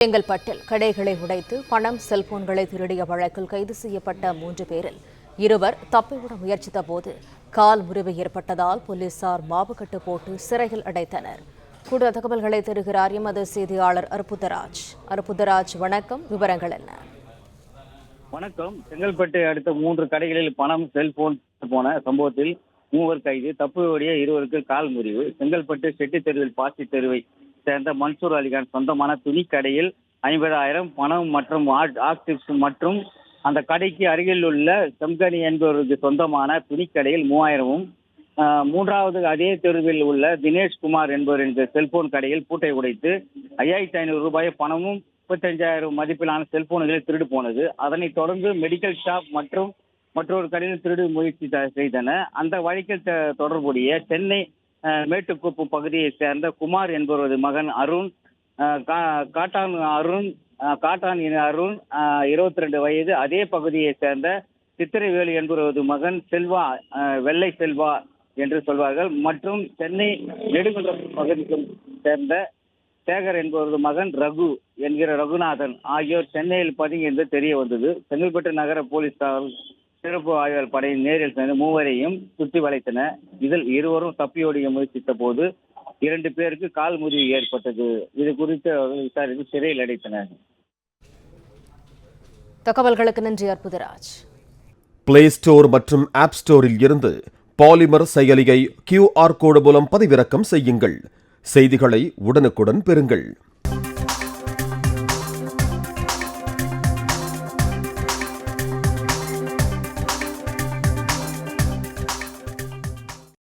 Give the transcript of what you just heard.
செங்கல்பட்டில் கடைகளை உடைத்து பணம், செல்போன்களை திருடிய வழக்கில் கைது செய்யப்பட்ட 3 பேரில் 2 தப்பிவிட முயற்சித்த போது கால் முறிவு ஏற்பட்டதால் போலீசார் மாவுக்கட்டு போட்டு சிறையில் அடைத்தனர். கூடுதல் தகவல்களை தருகிறார் எமது செய்தியாளர் அற்புதராஜ். வணக்கம், விவரங்கள் என்ன? வணக்கம். செங்கல்பட்டு அடுத்த 3 கடைகளில் பணம், செல்போன் போன சம்பவத்தில் 3 கைது, தப்பியோடிய 2 கால் முறிவு. செங்கல்பட்டு செட்டி தெருவில் பாசி தெருவை சேர்ந்த மன்சூர் அலிகான் சொந்தமான துணி கடையில் 50,000 பணம் மற்றும் ஆக்டிவ்ஸ் மற்றும் அந்த கடைக்கு அருகில் உள்ள செம்கனி என்பவருக்கு சொந்தமான துணிக்கடையில் 3,000-ம், மூன்றாவது அதே தெருவில் உள்ள தினேஷ்குமார் என்பவரின் செல்போன் கடையில் பூட்டை உடைத்து 5,500 ரூபாய் பணமும் 35,000 மதிப்பிலான செல்போன்களை திருடு போனது. அதனைத் தொடர்ந்து மெடிக்கல் ஷாப் மற்றும் மற்றொரு கடையில் திருடு முயற்சி செய்தன. அந்த வழக்கில் தொடர்புடைய சென்னை மேட்டுக்குப்பு பகுதியை சேர்ந்த குமார் என்பவரது மகன் அருண், காட்டான் அருண் 22 வயது, அதே பகுதியை சேர்ந்த சித்திரைவேலு என்பவரது மகன் செல்வா, வெள்ளை செல்வா என்று சொல்வார்கள், மற்றும் சென்னை நெடுங்குன்றம் பகுதியை சேர்ந்த சேகர் என்பவரது மகன் ரகு என்கிற ரகுநாதன் ஆகியோர் சென்னையில் பதுங்கி என்று தெரிய வந்தது. செங்கல்பட்டு நகர போலீசார் சிறப்பு ஆய்வாளர் படையின் நேரில் சேர்ந்து 3 சுற்றி வளைத்தனர். இதில் 2 தப்பியோடிய முயற்சித்த போது 2 பேருக்கு கால் முறிவு ஏற்பட்டது. இது குறித்து அவர்கள் விசாரித்து சிறையில் அடைத்தனர். தகவல்களுக்கு நன்றி அற்புதராஜ். பிளே ஸ்டோர் மற்றும் ஆப் ஸ்டோரில் இருந்து பாலிமர் செயலியை QR கோடு மூலம் பதிவிறக்கம் செய்யுங்கள். செய்திகளை உடனுக்குடன் பெறுங்கள்.